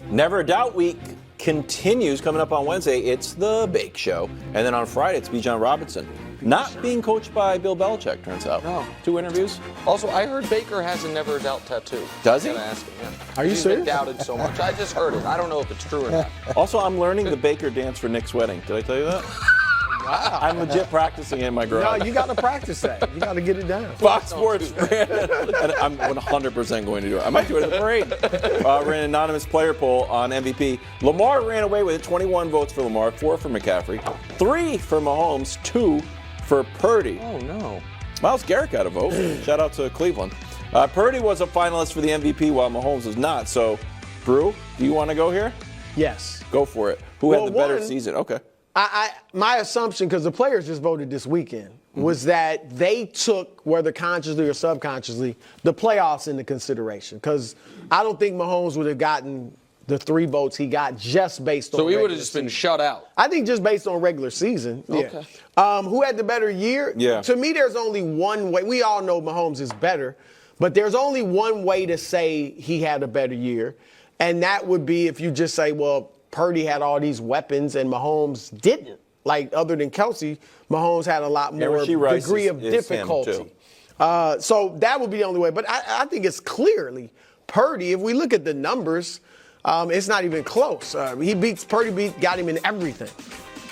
Never a Doubt Week continues coming up on Wednesday. It's the Bake Show. And then on Friday, it's Bijan Robinson. Not being coached by Bill Belichick, turns out. No. 2 interviews. Also, I heard Baker has a Never a Doubt tattoo. Does he? I'm gonna ask him, yeah. Are you He's serious? been doubted so much. I just heard it. I don't know if it's true or not. Also, I'm learning the Baker dance for Nick's wedding. Did I tell you that? Wow. I'm legit practicing in my garage. No, you got to practice that. You got to get it down. Fox Sports ran, and I'm 100% going to do it. I might do it at the parade. Ran an anonymous player poll on MVP. Lamar ran away with it. 21 votes for Lamar, 4 for McCaffrey, 3 for Mahomes, 2 for Purdy. Oh, no. Myles Garrett got a vote. Shout out to Cleveland. Purdy was a finalist for the MVP while Mahomes was not. So, Brew, do you want to go here? Yes. Go for it. Who had the better season? Okay. My assumption, because the players just voted this weekend, was that they took, whether consciously or subconsciously, the playoffs into consideration. Because I don't think Mahomes would have gotten the 3 votes he got just based on. So he would have just been shut out. I think just based on regular season. Okay. Yeah. Who had the better year? Yeah. To me, there's only one way. We all know Mahomes is better, but there's only one way to say he had a better year, and that would be if you just say, well, Purdy had all these weapons and Mahomes didn't. Like, other than Kelsey, Mahomes had a lot more degree of difficulty. So that would be the only way. But I think it's clearly Purdy. If we look at the numbers, it's not even close. Purdy got him in everything.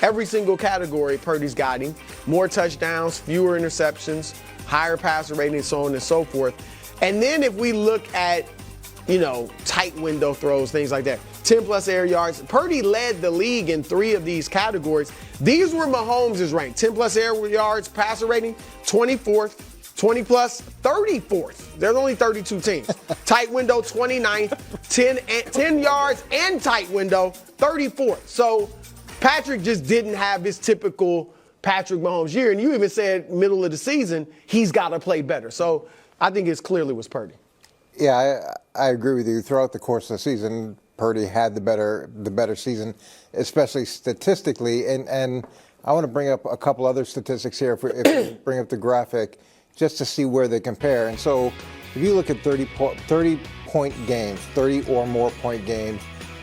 Every single category Purdy's got him. More touchdowns, fewer interceptions, higher passer rating, so on and so forth. And then if we look at, tight window throws, things like that, 10-plus air yards. Purdy led the league in 3 of these categories. These were Mahomes' rank. 10-plus air yards, passer rating, 24th. 20-plus, 34th. There's only 32 teams. Tight window, 29th. 10 yards and tight window, 34th. So Patrick just didn't have his typical Patrick Mahomes year. And you even said middle of the season, he's got to play better. So I think it clearly was Purdy. Yeah, I agree with you. Throughout the course of the season, Purdy had the better season, especially statistically. And I want to bring up a couple other statistics here if we bring up the graphic just to see where they compare. And so if you look at 30-point games, 30 or more point games,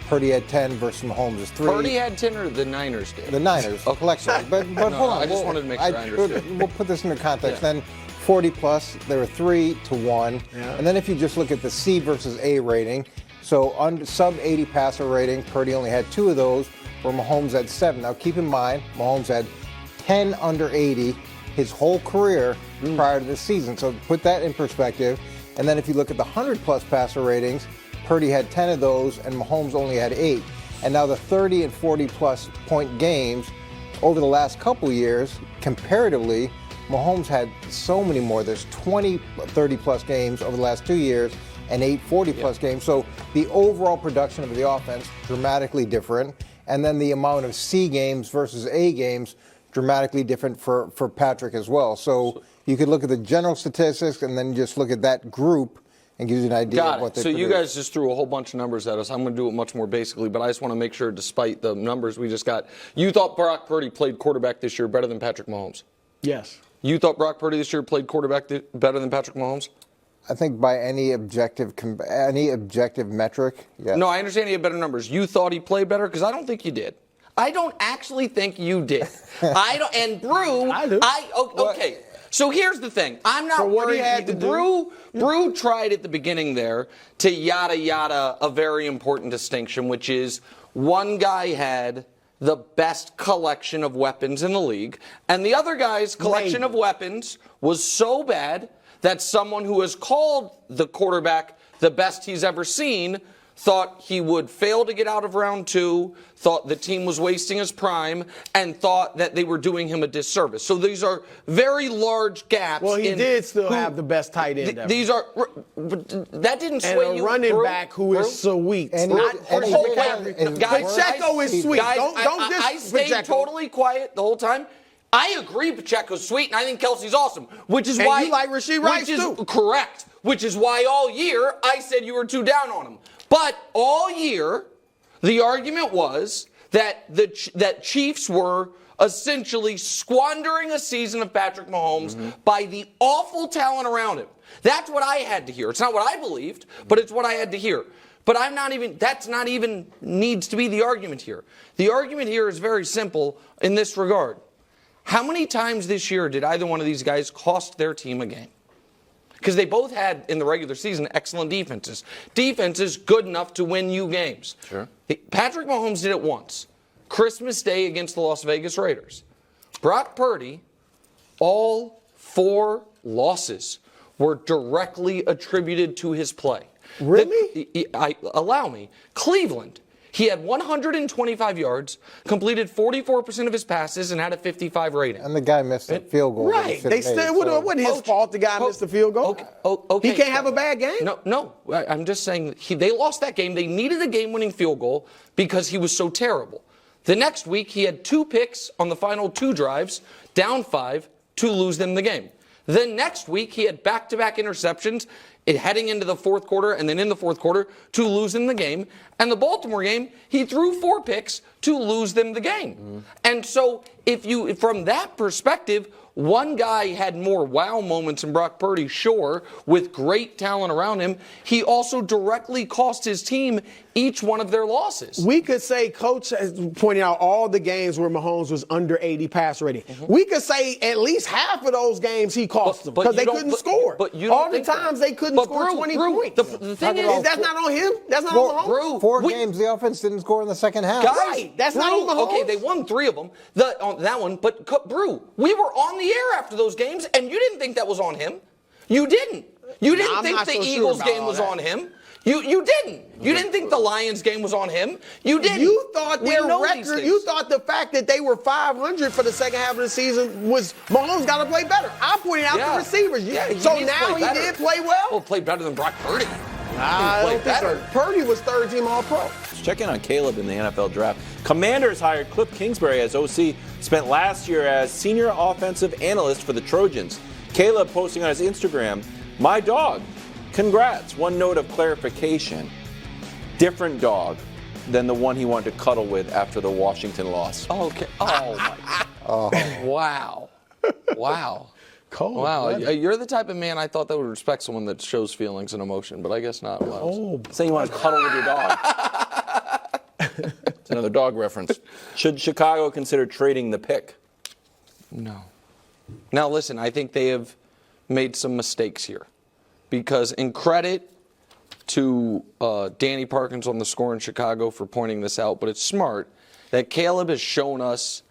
Purdy had 10 versus Mahomes is 3. Purdy had 10 or the Niners did? The Niners, collectively. But no, hold on. I just wanted to make sure I understood. We'll put this into context. Yeah. Then 40-plus, there were 3-1. Yeah. And then if you just look at the C versus A rating, so sub-80 passer rating, Purdy only had 2 of those, where Mahomes had 7. Now keep in mind, Mahomes had 10 under 80 his whole career prior to this season. So put that in perspective. And then if you look at the 100-plus passer ratings, Purdy had 10 of those and Mahomes only had 8. And now the 30 and 40-plus point games over the last couple years, comparatively, Mahomes had so many more. There's 20 30-plus games over the last 2 years and 8 40-plus games. So the overall production of the offense, dramatically different. And then the amount of C games versus A games, dramatically different for Patrick as well. So you could look at the general statistics and then just look at that group and gives you an idea of what they produced. So you produced. guys just threw a whole bunch of numbers at us. I'm going to do it much more basically, but I just want to make sure, despite the numbers we just got, you thought Brock Purdy played quarterback this year better than Patrick Mahomes? Yes. You thought Brock Purdy this year played quarterback better than Patrick Mahomes? I think by any objective metric, yes. No, I understand he had better numbers. You thought he played better? Because I don't think you did. I don't actually think you did. I don't. And Brew, I do. Okay. So here's the thing. I'm not worried. Brew tried at the beginning there to yada yada a very important distinction, which is one guy had the best collection of weapons in the league, and the other guy's collection of weapons was so bad that someone who has called the quarterback the best he's ever seen thought he would fail to get out of round 2, thought the team was wasting his prime, and thought that they were doing him a disservice. So these are very large gaps. Well, he did still have the best tight end ever. These are that didn't sway and you. a running back who is sweet. Pacheco is sweet. Guys, don't I stayed totally quiet the whole time. I agree Pacheco's sweet, and I think Kelsey's awesome, which is why you like Rashee Rice too. Correct. Which is why all year I said you were too down on him. But all year, the argument was that that Chiefs were essentially squandering a season of Patrick Mahomes by the awful talent around him. That's what I had to hear. It's not what I believed, but it's what I had to hear. But that's not even needs to be the argument here. The argument here is very simple in this regard. How many times this year did either one of these guys cost their team a game? Because they both had, in the regular season, excellent defenses. Defenses good enough to win you games. Sure. Patrick Mahomes did it once. Christmas Day against the Las Vegas Raiders. Brock Purdy, all 4 losses were directly attributed to his play. Really? Allow me. Cleveland. He had 125 yards, completed 44% of his passes, and had a 55 rating. And the guy missed a field goal. Right. They still wasn't his fault the guy missed the field goal. Okay. He can't have a bad game. No. I'm just saying they lost that game. They needed a game-winning field goal because he was so terrible. The next week, he had 2 picks on the final 2 drives, down 5, to lose them the game. Then next week, he had back-to-back interceptions heading into the fourth quarter and then in the fourth quarter to lose them the game. And the Baltimore game, he threw 4 picks to lose them the game. Mm-hmm. And so from that perspective, one guy had more wow moments than Brock Purdy, sure, with great talent around him. He also directly cost his team each one of their losses. We could say Coach has pointed out all the games where Mahomes was under 80 pass rating. Mm-hmm. We could say at least half of those games he cost them because they couldn't score. But all the times they couldn't score 20 points. The thing is, that's not on him. That's not on Mahomes. 4 games the offense didn't score in the second half. Right. That's not on Mahomes. Okay, they won 3 of them. On that one, but Brew, we were on the air after those games, and you didn't think that was on him. You didn't. You didn't think the Eagles game was on him. You didn't. You didn't think the Lions game was on him. You didn't. You thought their record, you thought the fact that they were 500 for the second half of the season was Mahomes got to play better. I pointed out the receivers. So now he did play well? Well, played better than Brock Purdy. I don't think so. Purdy was 3rd team All-Pro. Let's check in on Caleb in the NFL draft. Commanders hired Kliff Kingsbury as OC, spent last year as senior offensive analyst for the Trojans. Caleb posting on his Instagram, "My dog. Congrats. One note of clarification. Different dog than the one he wanted to cuddle with after the Washington loss." Okay. Oh, my. Oh. Wow. Wow. Cold. Wow. You're the type of man I thought that would respect someone that shows feelings and emotion, but I guess not. Oh. Saying you want to cuddle with your dog. It's another dog reference. Should Chicago consider trading the pick? No. Now, listen, I think they have made some mistakes here. Because in credit to Danny Parkins on the score in Chicago for pointing this out, but it's smart that Caleb has shown us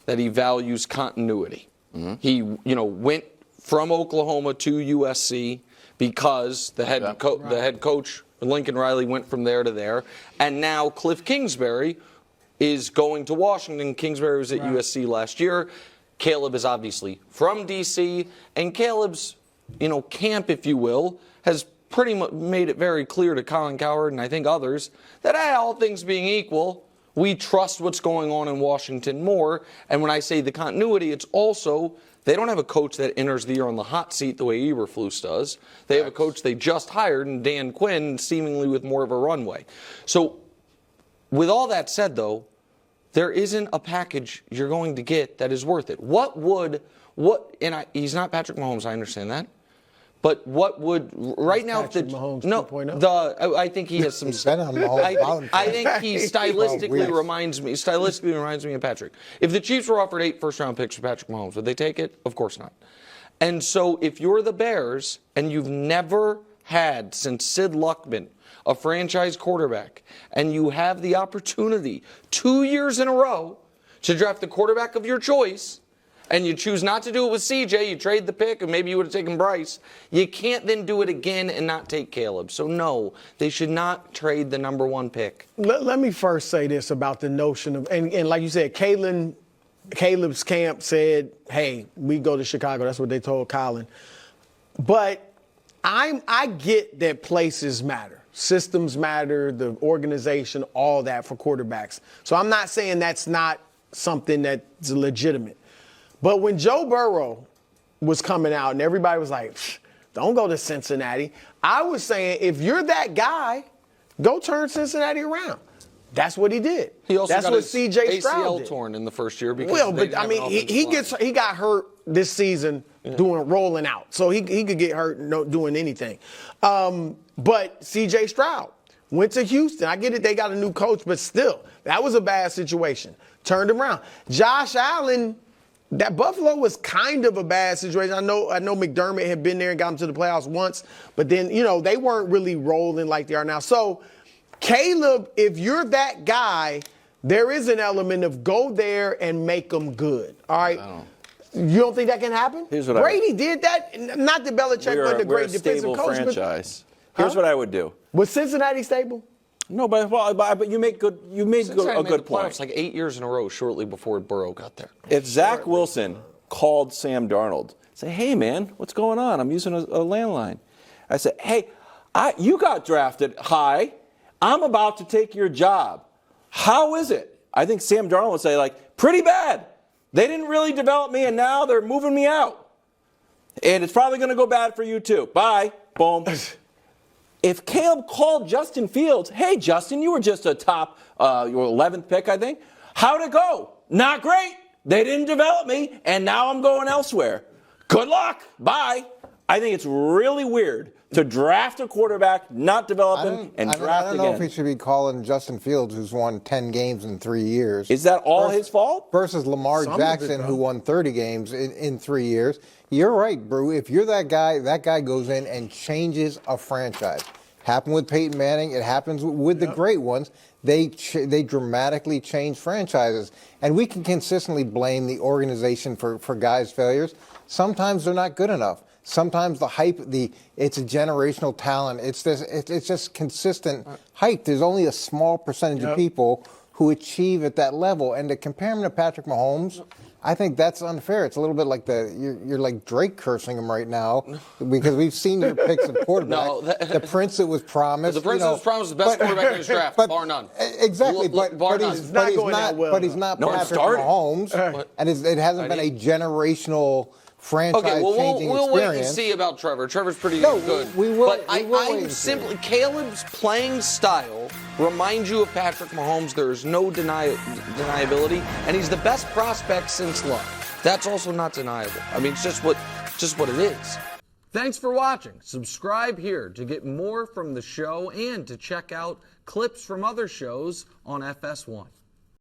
that he values continuity. Mm-hmm. He, went from Oklahoma to USC because the head coach Lincoln Riley went from there to there, and now Kliff Kingsbury is going to Washington. Kingsbury was at USC last year. Caleb is obviously from DC, and Caleb's camp, if you will, has pretty much made it very clear to Colin Cowherd and I think others that all things being equal, we trust what's going on in Washington more. And when I say the continuity, it's also they don't have a coach that enters the year on the hot seat the way Eberflus does. They have a coach they just hired, in Dan Quinn, seemingly with more of a runway. So with all that said, though, there isn't a package you're going to get that is worth it. He's not Patrick Mahomes, I understand that. But what would right now? Patrick Mahomes 2.0? I think he has some. He's been on Mahomes. I think he stylistically reminds me of Patrick. If the Chiefs were offered 8 first-round picks for Patrick Mahomes, would they take it? Of course not. And so, if you're the Bears and you've never had since Sid Luckman a franchise quarterback, and you have the opportunity 2 years in a row to draft the quarterback of your choice, and you choose not to do it with CJ, you trade the pick, and maybe you would have taken Bryce, you can't then do it again and not take Caleb. So no, they should not trade the number 1 pick. Let me first say this about the notion of, and like you said, Caleb's camp said, hey, we go to Chicago. That's what they told Colin. But I get that places matter. Systems matter, the organization, all that for quarterbacks. So I'm not saying that's not something that's legitimate. But when Joe Burrow was coming out and everybody was like, don't go to Cincinnati, I was saying, if you're that guy, go turn Cincinnati around. That's what he did. He also That's got what his CJ Stroud ACL did. torn in the first year. Because he got hurt this season doing rolling out. So he could get hurt doing anything. But CJ Stroud went to Houston. I get it, they got a new coach, but still, that was a bad situation. Turned around. Josh Allen, that Buffalo was kind of a bad situation. I know McDermott had been there and got them to the playoffs once, but then, they weren't really rolling like they are now. So, Caleb, if you're that guy, there is an element of go there and make them good. All right? You don't think that can happen? Here's what Brady did that. Not that Belichick wasn't a great defensive coach. Franchise. Here's what I would do. Was Cincinnati stable? No, but you made good. You made a good point. Like 8 years in a row, shortly before Burrow got there. If Zach Wilson called Sam Darnold, say, "Hey man, what's going on? I'm using a landline." I said, "Hey, you got drafted high. I'm about to take your job. How is it?" I think Sam Darnold would say, "Pretty bad. They didn't really develop me, and now they're moving me out. And it's probably going to go bad for you too. Bye." Boom. If Caleb called Justin Fields, "Hey, Justin, you were just a top, your 11th pick, I think. How'd it go?" "Not great. They didn't develop me, and now I'm going elsewhere. Good luck. Bye." I think it's really weird to draft a quarterback, not develop him, and draft again. I don't know if he should be calling Justin Fields, who's won 10 games in 3 years. Is that all his fault? Versus Lamar Jackson, who won 30 games in 3 years. You're right, Brew. If you're that guy goes in and changes a franchise. Happened with Peyton Manning. It happens with the great ones. They dramatically change franchises. And we can consistently blame the organization for guys' failures. Sometimes they're not good enough. Sometimes the hype, it's a generational talent. It's just consistent hype. There's only a small percentage of people who achieve at that level. And to compare him to Patrick Mahomes, I think that's unfair. It's a little bit like you're like Drake cursing him right now because we've seen your picks at quarterback. The prince that was promised. The prince that was promised the best quarterback in his draft, bar none. Exactly, but he's not Patrick Mahomes, and it hasn't been a generational franchise-changing we'll experience. wait and see about Trevor. Trevor's pretty good. We will. But I'm simply Caleb's playing style reminds you of Patrick Mahomes. There is no deniability, and he's the best prospect since Luck. That's also not deniable. I mean, it's just what it is. Thanks for watching. Subscribe here to get more from the show and to check out clips from other shows on FS1.